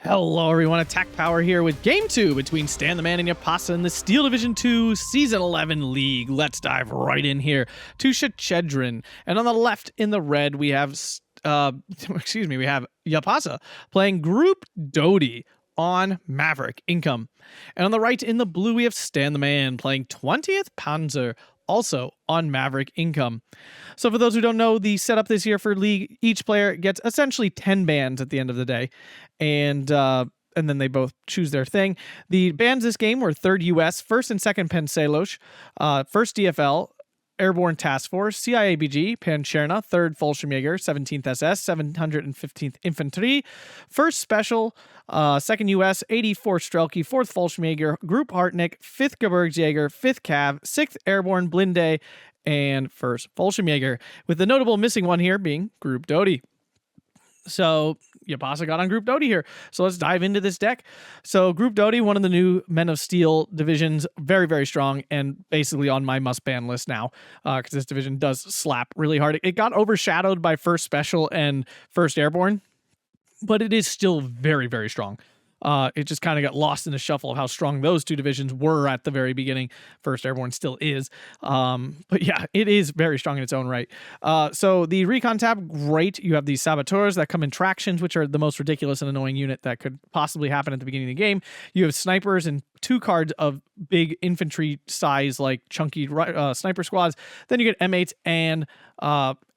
Hello everyone, Attack Power here with Game 2 between Stan the Man and Jaapaasa in the Steel Division 2 Season 11 League. Let's dive right in here to Shchedrin. And on the left in the red, we have, we have Jaapaasa playing Group Dody on Maverick Income. And on the right in the blue, we have Stan the Man playing 20th Panzer, also on Maverick Income. So for those who don't know, the setup this year for League, each player gets essentially 10 bands at the end of the day. And then they both choose their thing. The bands this game were 3rd US, 1st and 2nd Penselos, 1st DFL, Airborne Task Force, CIABG, Panzerna, 3rd Fallschirmjäger, 17th SS, 715th Infantry, 1st Special, 2nd US, 84th Strelke, 4th Fallschirmjäger, Group Hartnick, 5th Gebirgsjäger, 5th Cav, 6th Airborne Blinde, and 1st Fallschirmjäger, with the notable missing one here being Group Dody. So Jaapaasa got on Group Dody here. So let's dive into this deck. So Group Dody, one of the new Men of Steel divisions, very, very strong and basically on my must-ban list now because this division does slap really hard. It got overshadowed by 1st Special and 1st Airborne, but it is still very, very strong. It just kind of got lost in the shuffle of how strong those two divisions were at the very beginning. 1st Airborne still is. But yeah, it is very strong in its own right. So the Recon tab, great. You have these Saboteurs that come in Tractions, which are the most ridiculous and annoying unit that could possibly happen at the beginning of the game. You have Snipers and 2 cards of big infantry size, like chunky sniper squads. Then you get M8s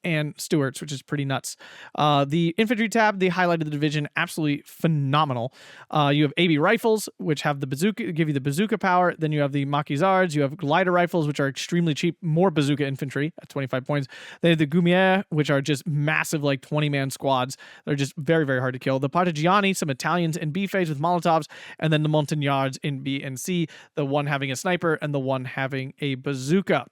and Stewarts, which is pretty nuts. The infantry tab, they highlighted the division, absolutely phenomenal. You have AB rifles, which have the bazooka, give you the bazooka power. Then you have the Maquisards. You have glider rifles, which are extremely cheap, more bazooka infantry at 25 points. They have the Gumier, which are just massive, like 20-man squads. They're just very, very hard to kill. The Partigiani, some Italians in B phase with Molotovs, and then the Montagnards in B and C, the one having a sniper and the one having a bazooka.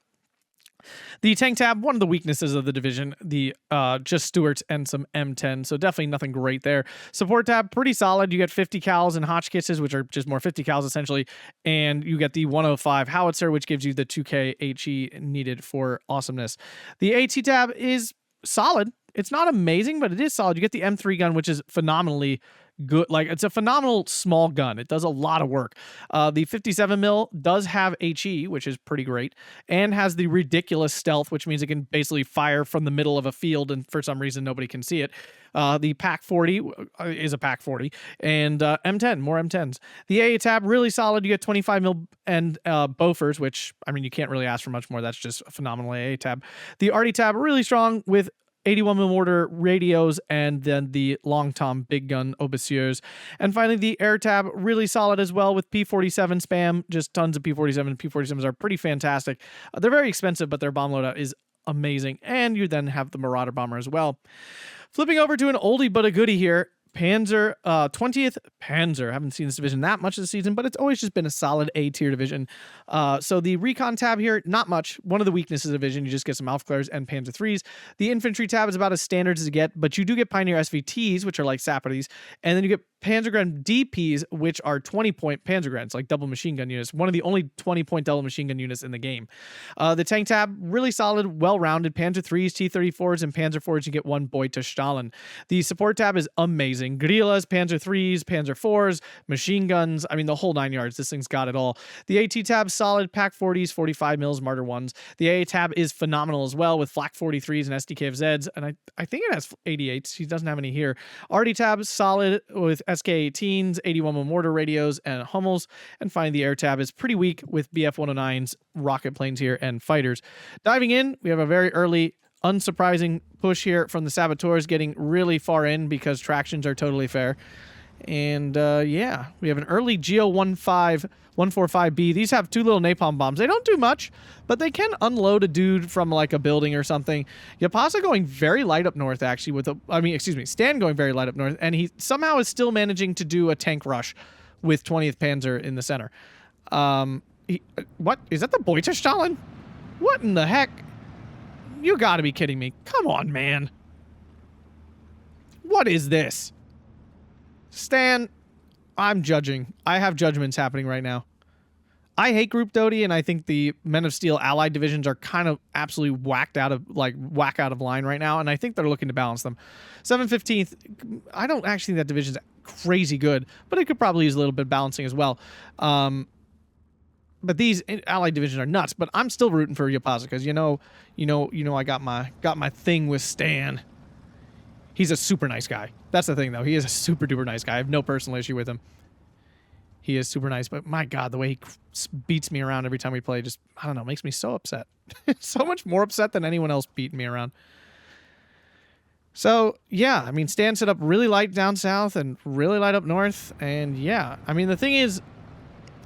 The tank tab, one of the weaknesses of the division, the just Stewarts and some M10, so definitely nothing great there. Support tab, pretty solid. You get 50 cals and Hotchkisses, which are just more 50 cals essentially, and you get the 105 Howitzer, which gives you the 2k HE needed for awesomeness. The AT tab is solid. It's not amazing, but it is solid. You get the M3 gun, which is phenomenally good. Like, it's a phenomenal small gun. It does a lot of work. The 57 mil does have HE, which is pretty great, and has the ridiculous stealth, which means it can basically fire from the middle of a field, and for some reason nobody can see it. The Pack 40 is a Pack 40, and M10, more M10s. The AA tab, really solid. You get 25 mil and Bofors, which, I mean, you can't really ask for much more. That's just a phenomenal AA tab. The Arty tab, really strong with 81 mm mortar radios, and then the long tom big gun Obisiers. And finally, the air tab, really solid as well with P47 spam, just tons of P47. P47s are pretty fantastic. They're very expensive, but their bomb loadout is amazing. And you then have the Marauder bomber as well. Flipping over to an oldie but a goodie here. Panzer, 20th Panzer. I haven't seen this division that much this season, but it's always just been a solid A-tier division. So the Recon tab here, not much. One of the weaknesses of the division, you just get some Aufklärers and Panzer 3s. The Infantry tab is about as standard as you get, but you do get Pioneer SVTs, which are like Sapatis, and then you get Panzergren DPs, which are 20-point Panzergrens, like double machine gun units. One of the only 20-point double machine gun units in the game. The tank tab, really solid, well-rounded. Panzer 3s, T-34s, and Panzer 4s, you get 1 Beute Stalin. The support tab is amazing. Guerrillas, Panzer 3s, Panzer 4s, machine guns. I mean, the whole 9 yards. This thing's got it all. The AT tab, solid. Pack 40s, 45 mils, Martyr 1s. The AA tab is phenomenal as well with Flak 43s and SDKFZs. And I think it has 88s. He doesn't have any here. RD tab, solid with SK-18s, 81 mm mortar radios, and Hummels. And finally, the air tab is pretty weak with BF-109s, rocket planes here, and fighters. Diving in, we have a very early, unsurprising push here from the Saboteurs, getting really far in because Tractions are totally fair. And yeah, we have an early Geo-145B. These have 2 little napalm bombs. They don't do much, but they can unload a dude from like a building or something. Jaapaasa going very light up north, actually, with Stan going very light up north, and he somehow is still managing to do a tank rush with 20th Panzer in the center. What? Is that the Beute Stalin? What in the heck? You gotta be kidding me. Come on, man. What is this? Stan, I'm judging. I have judgments happening right now. I hate Group Dody, and I think the Men of Steel allied divisions are kind of absolutely whack out of line right now, and I think they're looking to balance them. 715th, I don't actually think that division's crazy good, but it could probably use a little bit of balancing as well. But these allied divisions are nuts. But I'm still rooting for Jaapaasa because I got my thing with Stan. He's a super nice guy. That's the thing, though. He is a super duper nice guy. I have no personal issue with him. He is super nice, but my God, the way he beats me around every time we play just, I don't know, makes me so upset. So much more upset than anyone else beating me around. So, yeah, I mean, Stan set up really light down south and really light up north. And, yeah, I mean, the thing is,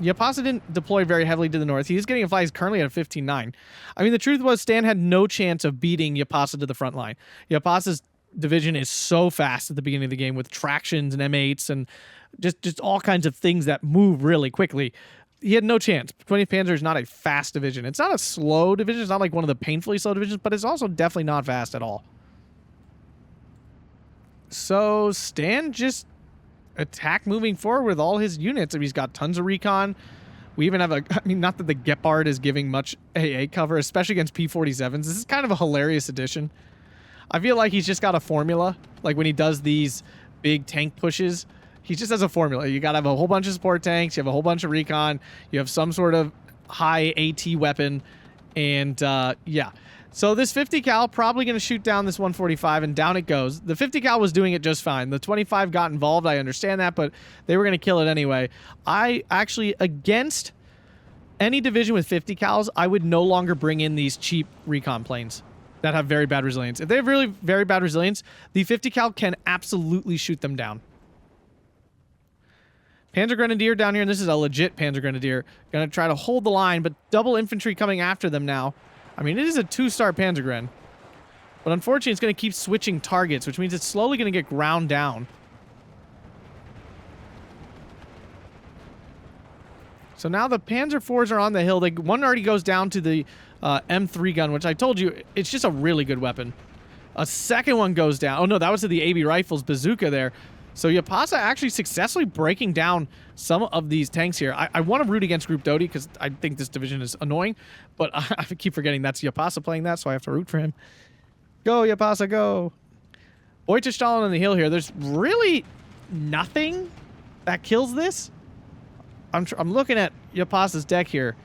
Jaapaasa didn't deploy very heavily to the north. He's getting a flag. He's currently at a 15-9. I mean, the truth was Stan had no chance of beating Jaapaasa to the front line. Jaapaasa's division is so fast at the beginning of the game with tractions and M8s and just all kinds of things that move really quickly. He had no chance. 20th Panzer is not a fast division. It's not a slow division. It's not like one of the painfully slow divisions, but it's also definitely not fast at all. So Stan just attack moving forward with all his units. I mean, he's got tons of recon. We even have not that the Gepard is giving much AA cover, especially against P-47s. This is kind of a hilarious addition. I feel like he's just got a formula. Like when he does these big tank pushes, he just has a formula. You got to have a whole bunch of support tanks. You have a whole bunch of recon. You have some sort of high AT weapon. And yeah. So this 50 cal probably going to shoot down this 145, and down it goes. The 50 cal was doing it just fine. The 25 got involved. I understand that, but they were going to kill it anyway. I actually, against any division with 50 cals, I would no longer bring in these cheap recon planes that have very bad resilience. If they have really very bad resilience, the 50 cal can absolutely shoot them down. Panzer Grenadier down here, and this is a legit Panzer Grenadier. Going to try to hold the line, but double infantry coming after them now. I mean, it is a 2-star Panzergren. But unfortunately, it's going to keep switching targets, which means it's slowly going to get ground down. So now the Panzer IVs are on the hill. One already goes down to the M3 gun, which I told you, it's just a really good weapon. A second one goes down. Oh, no, that was to the AB Rifles bazooka there. So Jaapaasa actually successfully breaking down some of these tanks here. I want to root against Group Dody because I think this division is annoying, but I keep forgetting that's Jaapaasa playing that, so I have to root for him. Go, Jaapaasa, go. Stalin on the hill here. There's really nothing that kills this. I'm looking at Jaapaasa's deck here.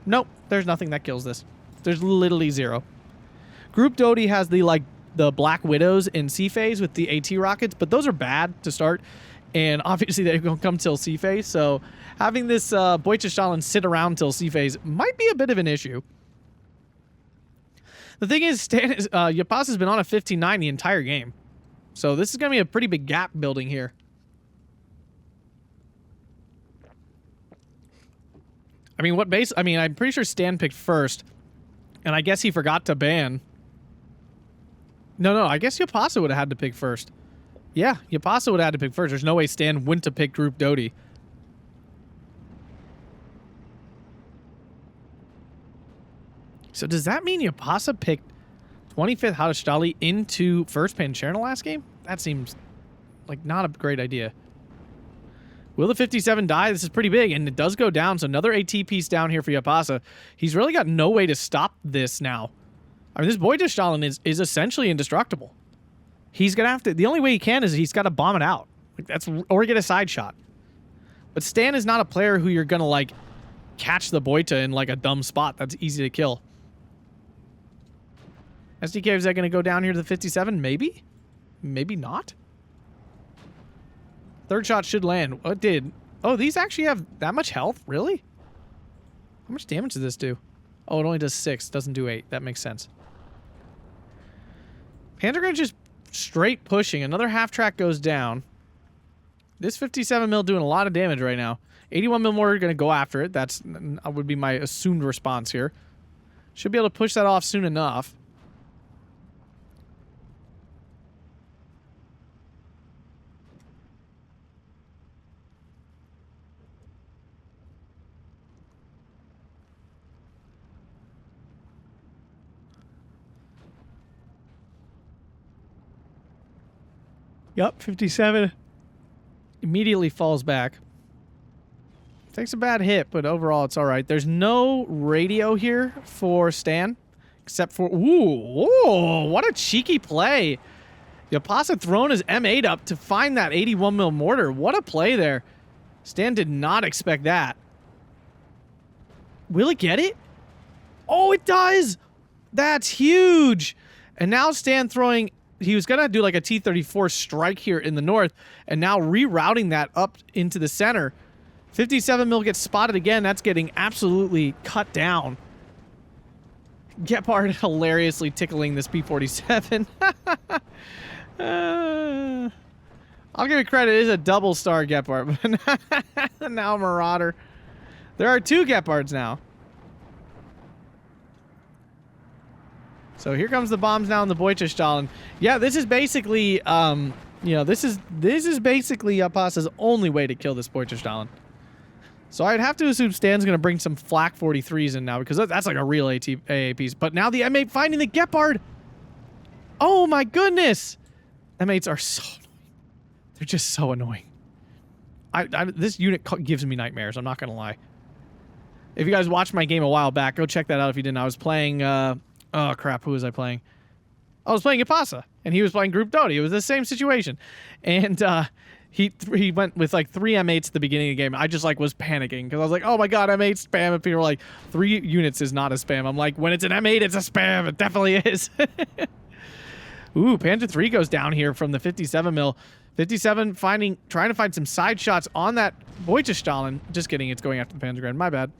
Nope, there's nothing that kills this. There's literally zero. Group Dody has the Black Widows in C phase with the AT rockets, but those are bad to start, and obviously they don't come till C phase, so having this Stalin sit around till C phase might be a bit of an issue. The thing is, Jaapaasa's been on a 15-9 the entire game, so this is going to be a pretty big gap building here. I mean, I'm pretty sure Stan picked first, and I guess he forgot to ban. No, I guess Jaapaasa would have had to pick first. Yeah, Jaapaasa would have had to pick first. There's no way Stan went to pick Group Dody. So does that mean Jaapaasa picked 25th Haudestali into 1st Panzer in the last game? That seems like not a great idea. Will the 57 die? This is pretty big, and it does go down. So another AT piece down here for Jaapaasa. He's really got no way to stop this now. I mean, this Stalin is essentially indestructible. He's going to have to... The only way he can is he's got to bomb it out. Or get a side shot. But Stan is not a player who you're going to, catch the Boita in, a dumb spot. That's easy to kill. SDK, is that going to go down here to the 57? Maybe? Maybe not? Third shot should land. Oh, it did. Oh, these actually have that much health? Really? How much damage does this do? Oh, it only does 6. Doesn't do 8. That makes sense. Panzergren just straight pushing. Another half track goes down. This 57 mil doing a lot of damage right now. 81 mil more are going to go after it. That would be my assumed response here. Should be able to push that off soon enough. Yup, 57 immediately falls back. Takes a bad hit, but overall it's all right. There's no radio here for Stan, except for... Ooh, what a cheeky play. Jaapaasa throwing his M8 up to find that 81mm mortar. What a play there. Stan did not expect that. Will it get it? Oh, it does! That's huge! And now Stan throwing... He was going to do like a T-34 strike here in the north, and now rerouting that up into the center. 57mm gets spotted again. That's getting absolutely cut down. Gepard hilariously tickling this P-47. I'll give it credit. It is a double star Gepard, but now Marauder. There are 2 Gepards now. So here comes the bombs now in the Beutelstahlen. Yeah, this is basically, you know, this is basically Jaapaasa's only way to kill this Beutelstahlen. So I'd have to assume Stan's going to bring some Flak 43s in now, because that's like a real AA piece. But now the M8 finding the Gepard. Oh my goodness. M8s are so annoying. They're just so annoying. This unit gives me nightmares, I'm not going to lie. If you guys watched my game a while back, go check that out if you didn't. I was playing, oh crap, who was I playing? I was playing Jaapaasa, and he was playing Group Dody. It was the same situation. And he went with like 3 M8s at the beginning of the game. I just like was panicking because I was like, oh my god, M8 spam. And people were like, 3 units is not a spam. I'm like, when it's an M8, it's a spam. It definitely is. Ooh, Panzer III goes down here from the 57mm. 57 trying to find some side shots on that Beutelstahlen. Just kidding, it's going after the Panzergren. My bad.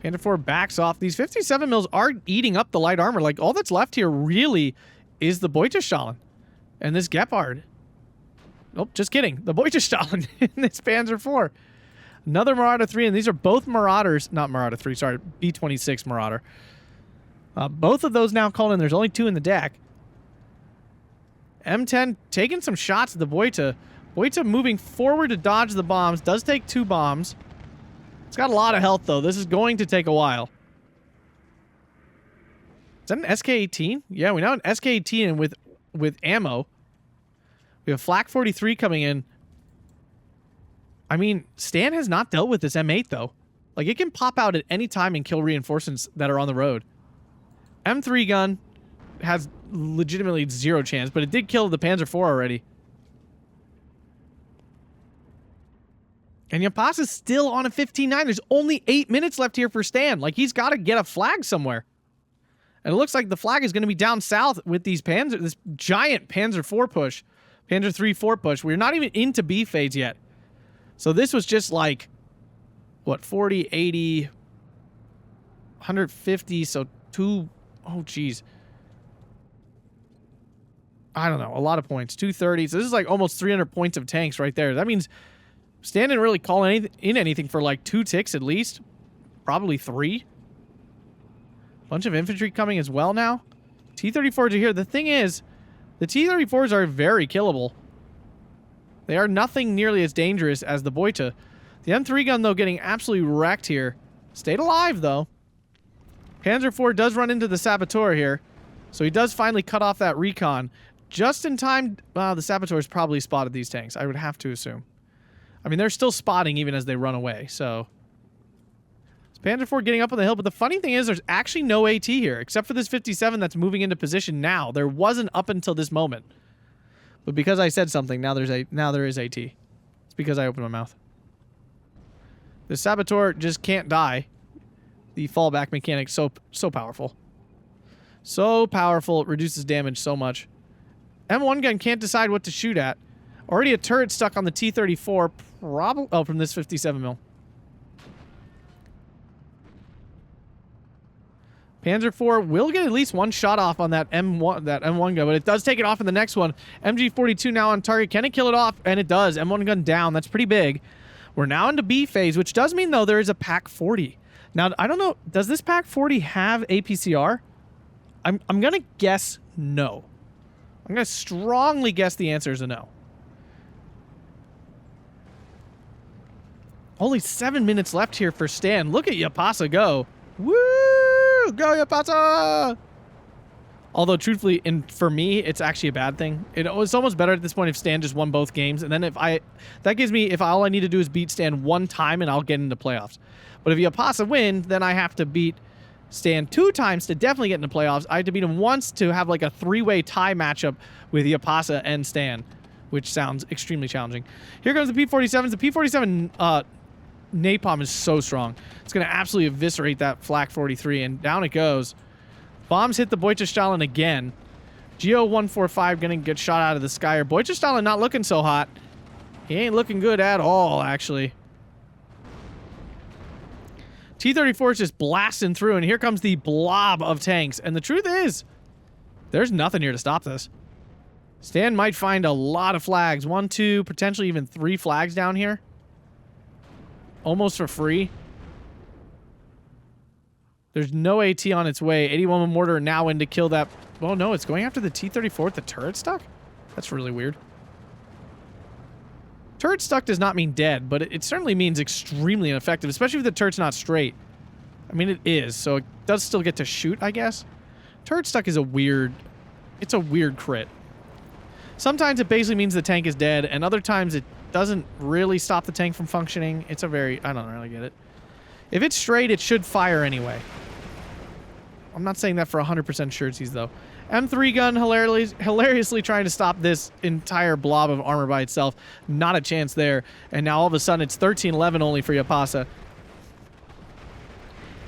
Panzer IV backs off. These 57mm are eating up the light armor. Like, all that's left here really is the Beutelstahlen and this Gepard. Nope, just kidding. The Beutelstahlen in this Panzer IV. Another Marauder 3, and these are both Marauders. Not Marauder 3, sorry. B-26 Marauder. Both of those now called in. There's only 2 in the deck. M10 taking some shots at the Beuta. Beuta moving forward to dodge the bombs. Does take 2 bombs. It's got a lot of health, though. This is going to take a while. Is that an SK-18? Yeah, we know an SK-18 and with ammo. We have Flak 43 coming in. I mean, Stan has not dealt with this M8, though. Like, it can pop out at any time and kill reinforcements that are on the road. M3 gun has legitimately 0 chance, but it did kill the Panzer IV already. And Jaapaasa's still on a 15-9. There's only 8 minutes left here for Stan. Like, he's got to get a flag somewhere. And it looks like the flag is going to be down south with these this giant Panzer IV push. Panzer III 4 push. We're not even into B phase yet. So this was just like, what, 40, 80, 150, so 2... Oh, geez. I don't know. A lot of points. 230. So this is like almost 300 points of tanks right there. That means Stan didn't really call anything for like 2 ticks at least. Probably 3. Bunch of infantry coming as well now. T-34s are here. The thing is, the T-34s are very killable. They are nothing nearly as dangerous as the Beuta. The M3 gun, though, getting absolutely wrecked here. Stayed alive, though. Panzer IV does run into the Saboteur here. So he does finally cut off that recon. Just in time. The Saboteurs probably spotted these tanks, I would have to assume. I mean, they're still spotting even as they run away, so... It's Panzer IV getting up on the hill, but the funny thing is there's actually no AT here, except for this 57 that's moving into position now. There wasn't up until this moment. But because I said something, now there is AT. It's because I opened my mouth. The Saboteur just can't die. The fallback mechanic so powerful. So powerful, it reduces damage so much. M1 gun can't decide what to shoot at. Already a turret stuck on the T-34, probably... Oh, from this 57mm. Panzer IV will get at least 1 shot off on that M1 gun, but it does take it off in the next one. MG42 now on target. Can it kill it off? And it does. M1 gun down. That's pretty big. We're now into B phase, which does mean, though, there is a Pack 40. Now, I don't know. Does this Pack 40 have APCR? I'm going to guess no. I'm going to strongly guess the answer is a no. Only 7 minutes left here for Stan. Look at Jaapaasa go. Woo! Go, Jaapaasa! Although, truthfully, for me, it's actually a bad thing. It's almost better at this point if Stan just won both games. And then that gives me, if all I need to do is beat Stan 1 time and I'll get into playoffs. But if Jaapaasa wins, then I have to beat Stan 2 times to definitely get into playoffs. I had to beat him once to have like a 3-way tie matchup with Jaapaasa and Stan, which sounds extremely challenging. Here comes the P-47s. The P-47 napalm is so strong. It's going to absolutely eviscerate that Flak 43, and down it goes. Bombs hit the Boichestalin again. Geo 145 going to get shot out of the sky. Boichestalin not looking so hot. He ain't looking good at all, actually. T-34 is just blasting through, and here comes the blob of tanks. And the truth is, there's nothing here to stop this. Stan might find a lot of flags. 1, 2, potentially even 3 flags down here. Almost for free. There's no AT on its way. 81 mortar now in to kill that. Oh no, it's going after the T-34 with the turret stuck? That's really weird. Turret stuck does not mean dead, but it certainly means extremely ineffective, especially if the turret's not straight. I mean, it is, so it does still get to shoot, I guess. Turret stuck is a weird... It's a weird crit. Sometimes it basically means the tank is dead, and other times it doesn't really stop the tank from functioning. It's a very... I don't really get it. If it's straight, it should fire anyway. I'm not saying that for 100% sureties, though. M3 gun hilariously trying to stop this entire blob of armor by itself. Not a chance there. And now all of a sudden it's 13-11 only for Jaapaasa.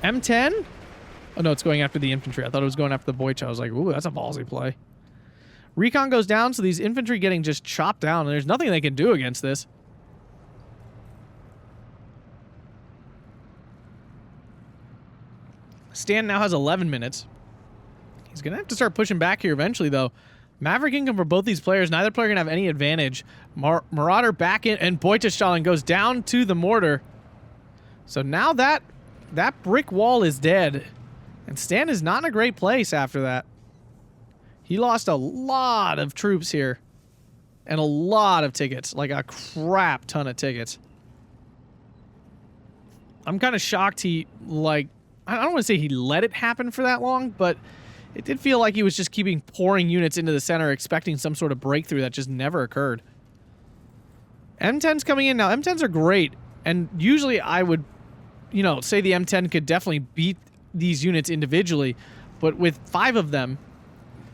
M10? Oh no, it's going after the infantry. I thought it was going after the Boich. I was like, ooh, that's a ballsy play. Recon goes down, so these infantry getting just chopped down, and there's nothing they can do against this. Stan now has 11 minutes. He's going to have to start pushing back here eventually, though. Maverick income for both these players. Neither player going to have any advantage. Marauder back in, and Boichestalin goes down to the mortar. So now that brick wall is dead. And Stan is not in a great place after that. He lost a lot of troops here. And a lot of tickets. Like a crap ton of tickets. I'm kind of shocked he, like... I don't want to say he let it happen for that long, but it did feel like he was just keeping pouring units into the center, expecting some sort of breakthrough that just never occurred. M10's coming in now. M10s are great, and usually I would, you know, say the M10 could definitely beat these units individually, but with 5 of them,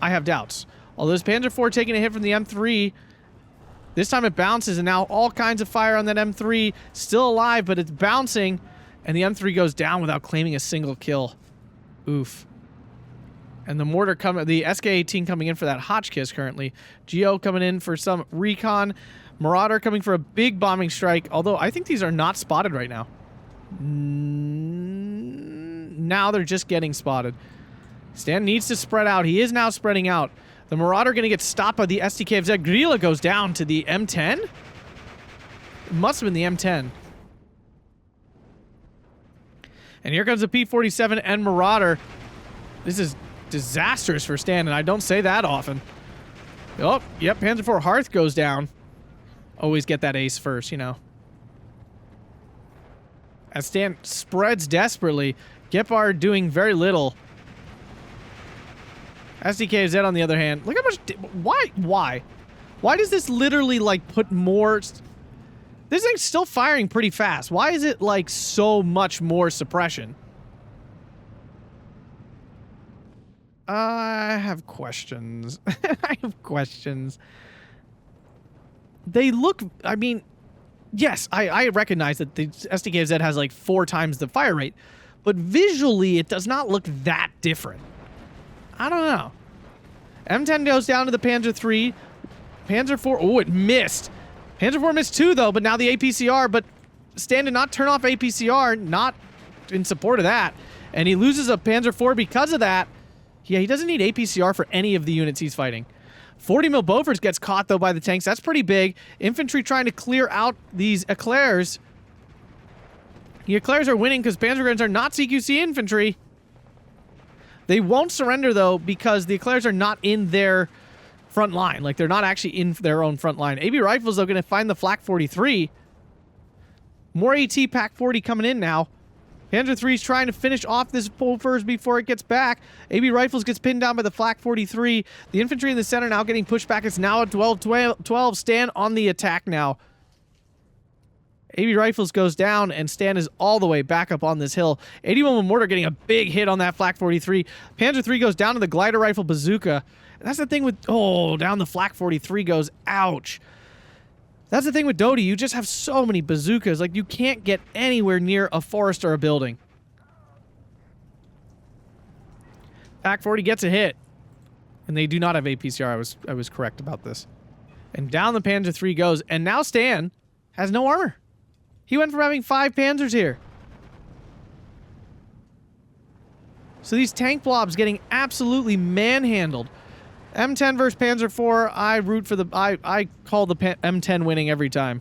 I have doubts. Although this Panzer IV taking a hit from the M3, this time it bounces, and now all kinds of fire on that M3, still alive, but it's bouncing. And the M3 goes down without claiming a single kill. Oof. And the mortar coming, the SK-18 coming in for that Hotchkiss currently. Geo coming in for some recon. Marauder coming for a big bombing strike. Although I think these are not spotted right now. Now they're just getting spotted. Stan needs to spread out. He is now spreading out. The Marauder going to get stopped by the SDKFZ. Grilla goes down to the M10. It must have been the M10. And here comes the P-47 and Marauder. This is disastrous for Stan, and I don't say that often. Oh, yep, Panzer IV Hearth goes down. Always get that ace first, you know. As Stan spreads desperately, Gepard doing very little. SDKZ on the other hand. Look how much... Why? Why does this literally, like, put more... This thing's still firing pretty fast. Why is it, like, so much more suppression? I have questions. I have questions. They look... I mean, yes, I recognize that the SDKZ has, like, 4 times the fire rate. But visually, it does not look that different. I don't know. M10 goes down to the Panzer III. Panzer IV... Oh, it missed. Panzer IV missed 2, though, but now the APCR, but Stan did not turn off APCR, not in support of that. And he loses a Panzer IV because of that. Yeah, he doesn't need APCR for any of the units he's fighting. 40 mil Beauforts gets caught, though, by the tanks. That's pretty big. Infantry trying to clear out these Eclairs. The Eclairs are winning because Panzergrenadiers are not CQC infantry. They won't surrender, though, because the Eclairs are not in their... front line. Like, they're not actually in their own front line. AB Rifles, though, going to find the Flak 43. More AT Pack 40 coming in now. Panzer III's trying to finish off this Pulvers before it gets back. AB Rifles gets pinned down by the Flak 43. The infantry in the center now getting pushed back. It's now a 12-12. Stan on the attack now. AB Rifles goes down, and Stan is all the way back up on this hill. 81 with Mortar getting a big hit on that Flak 43. Panzer 3 goes down to the Glider Rifle Bazooka. And that's the thing with... Oh, down the Flak 43 goes. Ouch. That's the thing with Dody. You just have so many bazookas. Like, you can't get anywhere near a forest or a building. Flak 40 gets a hit. And they do not have APCR. I was correct about this. And down the Panzer 3 goes. And now Stan has no armor. He went from having 5 Panzers here. So these tank blobs getting absolutely manhandled. M10 versus Panzer 4, I root for the... I call the M10 winning every time.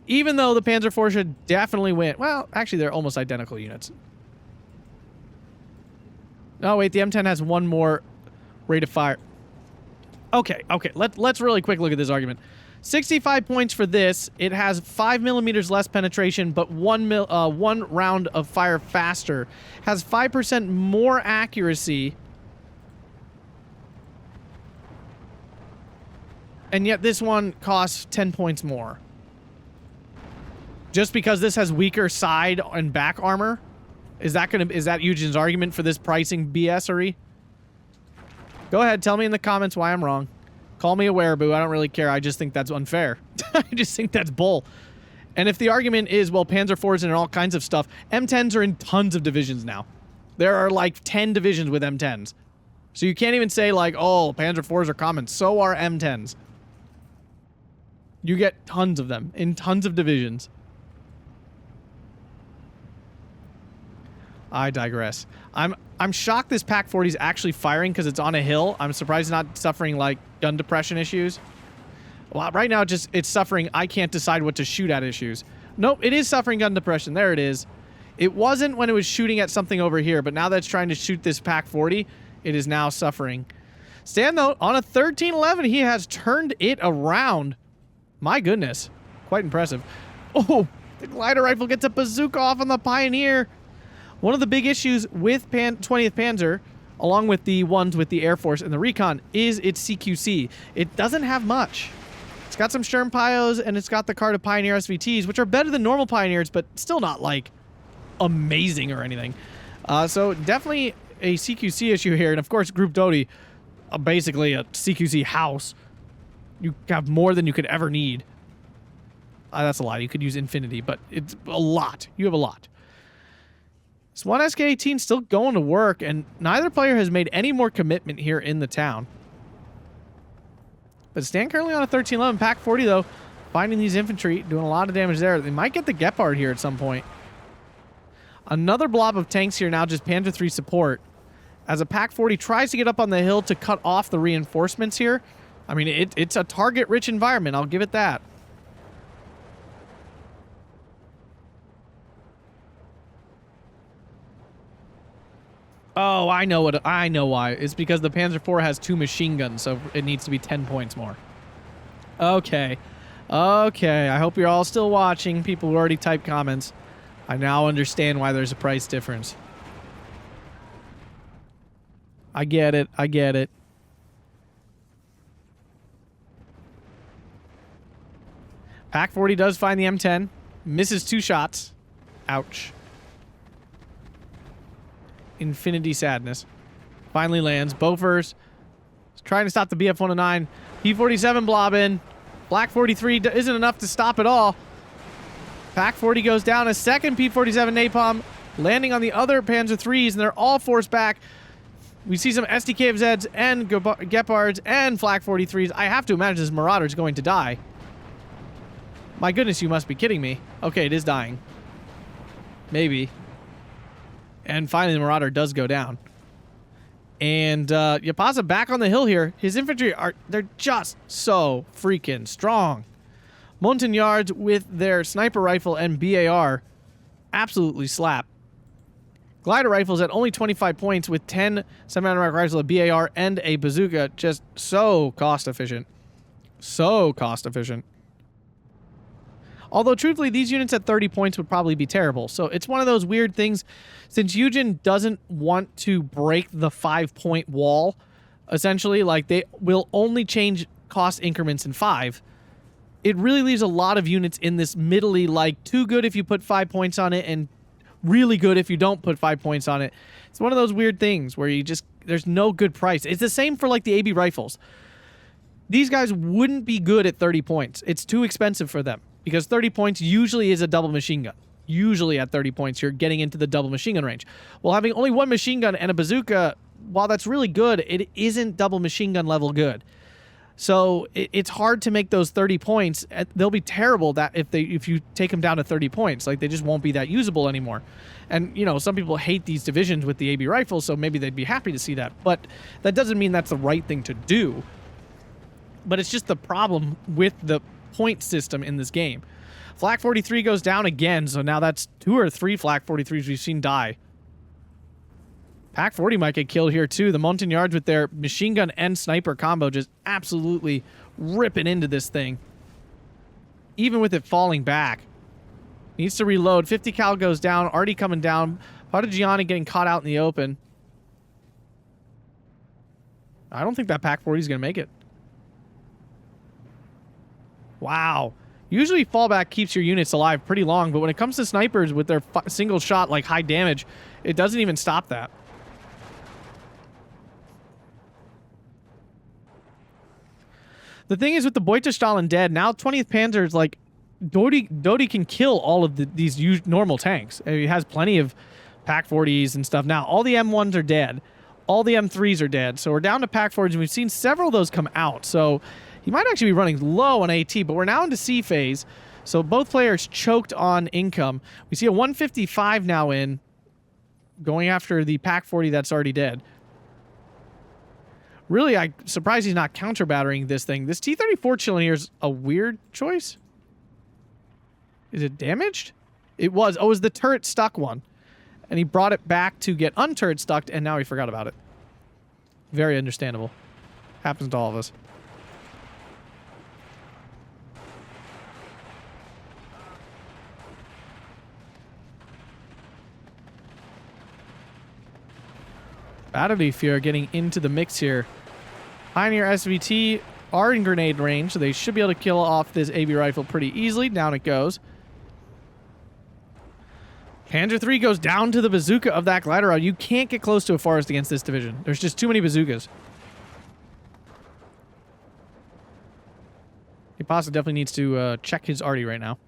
Even though the Panzer 4 should definitely win. Well, actually, they're almost identical units. Oh, wait, the M10 has one more rate of fire. Okay. Let's really quick look at this argument. 65 points for this. It has 5 millimeters less penetration, but one round of fire faster. Has 5% more accuracy. And yet this one costs 10 points more. Just because this has weaker side and back armor? Is that Eugen's argument for this pricing BS-ery? Go ahead, tell me in the comments why I'm wrong. Call me a wereaboo, I don't really care. I just think that's unfair. I just think that's bull. And if the argument is, well, Panzer IVs and all kinds of stuff, M10s are in tons of divisions now. There are like 10 divisions with M10s. So you can't even say like, oh, Panzer IVs are common. So are M10s. You get tons of them in tons of divisions. I digress. I'm shocked this Pak 40 is actually firing because it's on a hill. I'm surprised it's not suffering like gun depression issues. Well, right now it's suffering I can't decide what to shoot at issues. Nope, it is suffering gun depression. There it is. It wasn't when it was shooting at something over here, but now that it's trying to shoot this Pak 40, it is now suffering. Stan, though, on a 1311, he has turned it around. My goodness. Quite impressive. Oh, the glider rifle gets a bazooka off on the Pioneer. One of the big issues with 20th Panzer, along with the ones with the Air Force and the Recon, is its CQC. It doesn't have much. It's got some Sturmpios, and it's got the Carta Pioneer SVTs, which are better than normal Pioneers, but still not, like, amazing or anything. So definitely a CQC issue here. And, of course, Group Dody, basically a CQC house. You have more than you could ever need. That's a lot. You could use infinity, but it's a lot. You have a lot. This one SK-18 still going to work, and neither player has made any more commitment here in the town. But Stan currently on a 1311. Pak 40, though, finding these infantry, doing a lot of damage there. They might get the Gepard here at some point. Another blob of tanks here now, just Panzer 3 support. As a Pak 40 tries to get up on the hill to cut off the reinforcements here. I mean, it's a target-rich environment, I'll give it that. Oh, I know why. It's because the Panzer IV has 2 machine guns, so it needs to be 10 points more. Okay. Okay, I hope you're all still watching, people who already typed comments. I now understand why there's a price difference. I get it. I get it. Pak 40 does find the M10. Misses 2 shots. Ouch. Infinity sadness. Finally lands. Bofors trying to stop the BF-109. P-47 blob in. Black 43 isn't enough to stop it all. Pak 40 goes down. A second P-47 napalm landing on the other Panzer IIIs, and they're all forced back. We see some SDKFZs and Gepards and Flak 43s. I have to imagine this Marauder is going to die. My goodness, you must be kidding me. Okay, it is dying. Maybe. And finally, the Marauder does go down. And Jaapaasa back on the hill here. His infantry they're just so freaking strong. Montagnards with their sniper rifle and BAR absolutely slap. Glider rifles at only 25 points with 10 semi-automatic rifles, a BAR, and a bazooka. Just so cost efficient. So cost efficient. Although, truthfully, these units at 30 points would probably be terrible. So it's one of those weird things. Since Eugen doesn't want to break the 5-point wall, essentially, like, they will only change cost increments in 5. it really leaves a lot of units in this middly, like, too good if you put 5 points on it and really good if you don't put 5 points on it. It's one of those weird things where there's no good price. It's the same for, like, the AB rifles. These guys wouldn't be good at 30 points. It's too expensive for them because 30 points usually is a double machine gun. Usually at 30 points, you're getting into the double machine gun range. Well, having only one machine gun and a bazooka, while that's really good, it isn't double machine gun level good. So it's hard to make those 30 points. They'll be terrible that if you take them down to 30 points. Like, they just won't be that usable anymore. And, you know, some people hate these divisions with the AB rifles, so maybe they'd be happy to see that. But that doesn't mean that's the right thing to do. But it's just the problem with the point system in this game. Flak 43 goes down again, so now that's 2 or 3 Flak 43s we've seen die. Pack 40 might get killed here too. The Montagnards with their machine gun and sniper combo just absolutely ripping into this thing. Even with it falling back. Needs to reload. 50 cal goes down. Already coming down. Partigiani getting caught out in the open. I don't think that Pack 40 is going to make it. Wow. Usually fallback keeps your units alive pretty long, but when it comes to snipers with their single shot, like, high damage, it doesn't even stop that. The thing is with the Beutestrahlen dead, now 20th Panzer is like, Dody can kill all of these normal tanks. He has plenty of Pack 40s and stuff. Now, all the M1s are dead. All the M3s are dead. So we're down to Pack 40s, and we've seen several of those come out. So he might actually be running low on AT, but we're now into C phase. So both players choked on income. We see a 155 now in, going after the Pack 40 that's already dead. Really, I'm surprised he's not counter-battering this thing. This T-34 chilling here is a weird choice. Is it damaged? It was. Oh, it was the turret stuck one. And he brought it back to get unturret stuck, and now he forgot about it. Very understandable. Happens to all of us. Battery Fear getting into the mix here. Pioneer SVT are in grenade range, so they should be able to kill off this AB rifle pretty easily. Down it goes. Panzer III goes down to the bazooka of that glider rod. You can't get close to a forest against this division. There's just too many bazookas. Jaapaasa definitely needs to check his arty right now.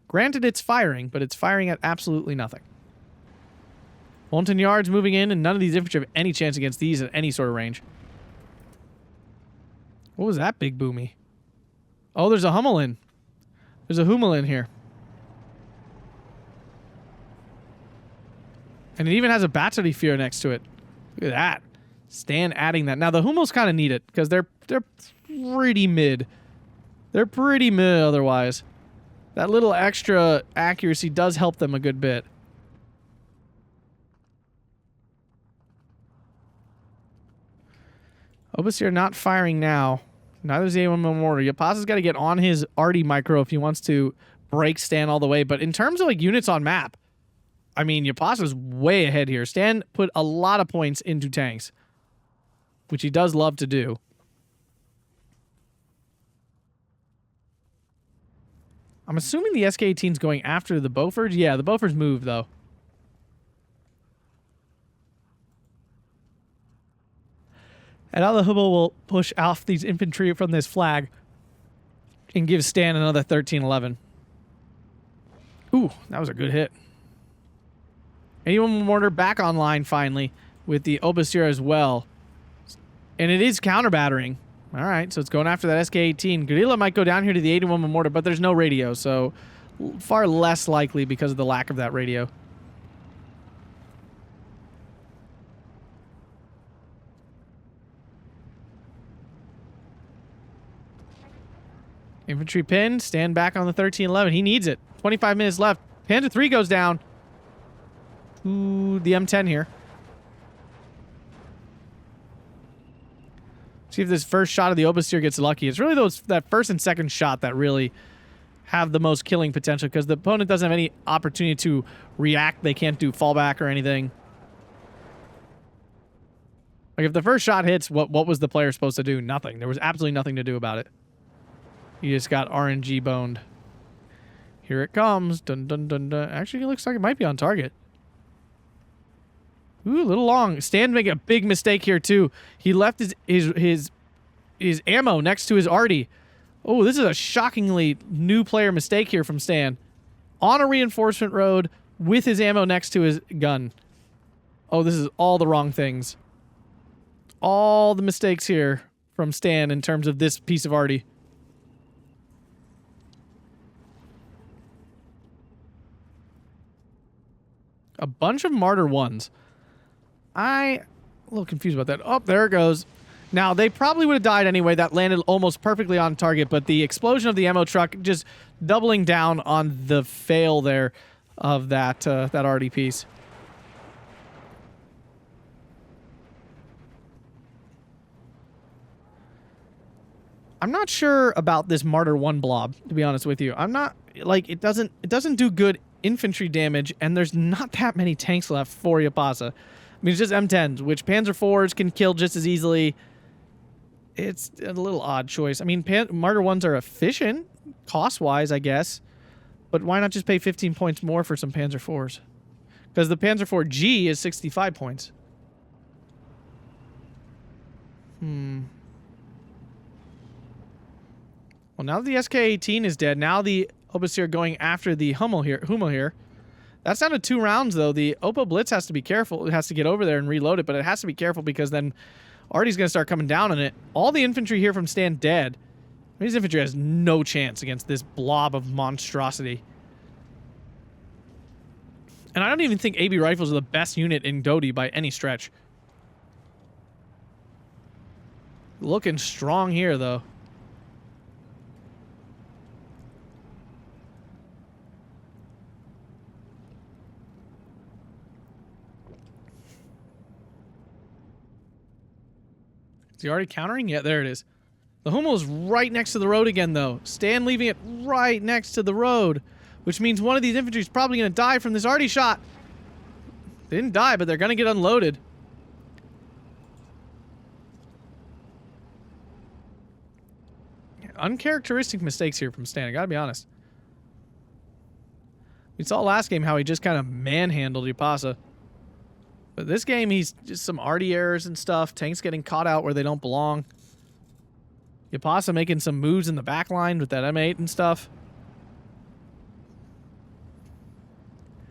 Granted, it's firing, but it's firing at absolutely nothing. Montagnards moving in, and none of these infantry have any chance against these at any sort of range. What was that big boomy? Oh, there's a Hummel in. There's a Hummel in here. And it even has a battery fear next to it. Look at that. Stan adding that. Now, the Hummels kind of need it, because they're pretty mid. They're pretty mid otherwise. That little extra accuracy does help them a good bit. Obasier not firing now. Neither is the A1 mortar. Jaapaasa's got to get on his arty micro if he wants to break Stan all the way. But in terms of, like, units on map, I mean, Jaapaasa's way ahead here. Stan put a lot of points into tanks, which he does love to do. I'm assuming the SK-18's going after the Beauforts. Yeah, the Beauforts moved, though. And now the Hummel will push off these infantry from this flag and give Stan another 1311. Ooh, that was a good hit. A1 mortar back online finally with the Obasier as well. And it is counter-battering. All right, so it's going after that SK-18. Guerrilla might go down here to the 81 mortar, but there's no radio, so far less likely because of the lack of that radio. Infantry pin, stand back on the 1311. He needs it. 25 minutes left. Panzer III goes down to the M10 here. See if this first shot of the Obasier gets lucky. It's really that first and second shot that really have the most killing potential because the opponent doesn't have any opportunity to react. They can't do fallback or anything. Like if the first shot hits, what was the player supposed to do? Nothing. There was absolutely nothing to do about it. He just got RNG boned. Here it comes. Dun dun dun dun. Actually, it looks like it might be on target. Ooh, a little long. Stan making a big mistake here too. He left his ammo next to his arty. Oh, this is a shockingly new player mistake here from Stan. On a reinforcement road with his ammo next to his gun. Oh, this is all the wrong things. All the mistakes here from Stan in terms of this piece of arty. A bunch of Martyr 1s. I'm a little confused about that. Oh, there it goes. Now, they probably would have died anyway. That landed almost perfectly on target, but the explosion of the ammo truck just doubling down on the fail there of that arty piece. I'm not sure about this Martyr 1 blob, to be honest with you. I'm not, like, it doesn't do good infantry damage, and there's not that many tanks left for Jaapaasa. I mean, it's just M10s, which Panzer IVs can kill just as easily. It's a little odd choice. I mean, Martyr 1s are efficient, cost-wise, I guess. But why not just pay 15 points more for some Panzer IVs? Because the Panzer IV-G is 65 points. Well, now that the SK-18 is dead, now the Obusir going after the Hummel here. That's down to 2 rounds, though. The Oppo Blitz has to be careful. It has to get over there and reload it, but it has to be careful because then Arty's going to start coming down on it. All the infantry here from Stan dead. His infantry has no chance against this blob of monstrosity. And I don't even think AB rifles are the best unit in Dody by any stretch. Looking strong here, though. Is he already countering? Yeah, there it is. The Hummel's right next to the road again, though. Stan leaving it right next to the road, which means one of these infantry is probably going to die from this arty shot. They didn't die, but they're going to get unloaded. Uncharacteristic mistakes here from Stan, I gotta be honest. We saw last game how he just kind of manhandled Jaapaasa. But this game, he's just some arty errors and stuff. Tanks getting caught out where they don't belong. Jaapaasa making some moves in the back line with that M8 and stuff.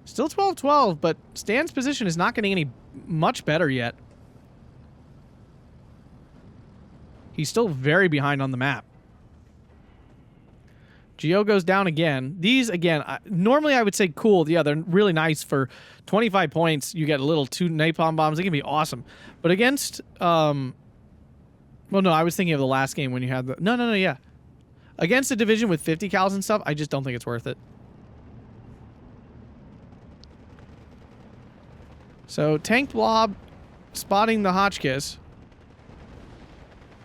Still 12-12, but Stan's position is not getting any much better yet. He's still very behind on the map. Geo goes down again. These, again, normally I would say cool. Yeah, they're really nice for 25 points. You get a little 2 napalm bombs. They can be awesome. But against... well, no, I was thinking of the last game when you had the... No, yeah. Against a division with 50 cals and stuff, I just don't think it's worth it. So, Tank Blob spotting the Hotchkiss.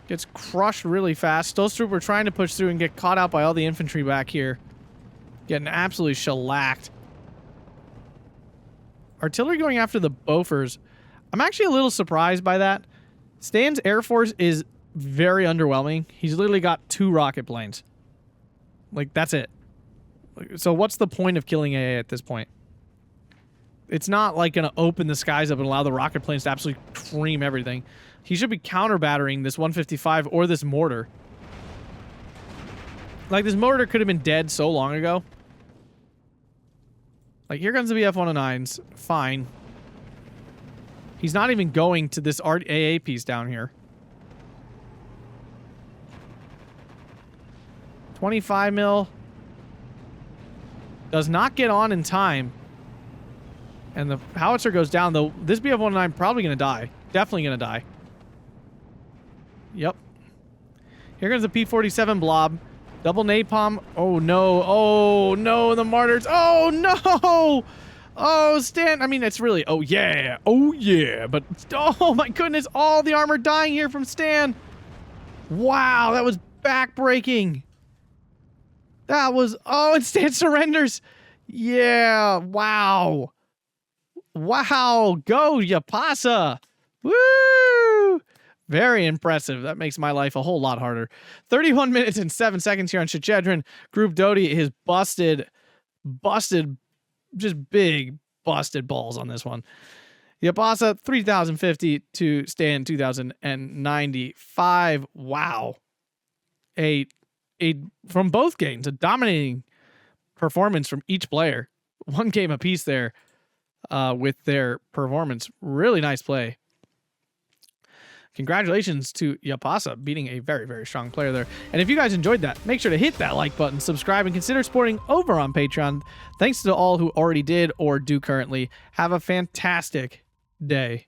Gets crushed really fast. Stonetrooper trying to push through and get caught out by all the infantry back here. Getting absolutely shellacked. Artillery going after the Bofors. I'm actually a little surprised by that. Stan's Air Force is very underwhelming. He's literally got 2 rocket planes. Like, that's it. So what's the point of killing AA at this point? It's not like going to open the skies up and allow the rocket planes to absolutely cream everything. He should be counter-battering this 155 or this mortar. Like, this mortar could have been dead so long ago. Like, here comes the BF-109s. Fine. He's not even going to this AA piece down here. 25 mil. Does not get on in time. And the howitzer goes down, though. This BF-109 probably going to die. Definitely going to die. Yep. Here comes the P-47 blob. Double napalm. Oh, no. Oh, no. The martyrs. Oh, no. Oh, Stan. I mean, it's really... Oh, yeah. Oh, yeah. But, oh, my goodness. All the armor dying here from Stan. Wow. That was backbreaking. That was... Oh, and Stan surrenders. Yeah. Wow. Wow. Go, Jaapaasa. Woo. Very impressive. That makes my life a whole lot harder. 31 minutes and 7 seconds here on Shchedrin. Group Dody is busted, just big busted balls on this one. Jaapaasa 3050 to Stan 2095. Wow. A from both games, a dominating performance from each player. One game apiece there with their performance. Really nice play. Congratulations to Jaapaasa beating a very, very strong player there. And if you guys enjoyed that, make sure to hit that like button, subscribe, and consider supporting over on Patreon. Thanks to all who already did or do currently. Have a fantastic day.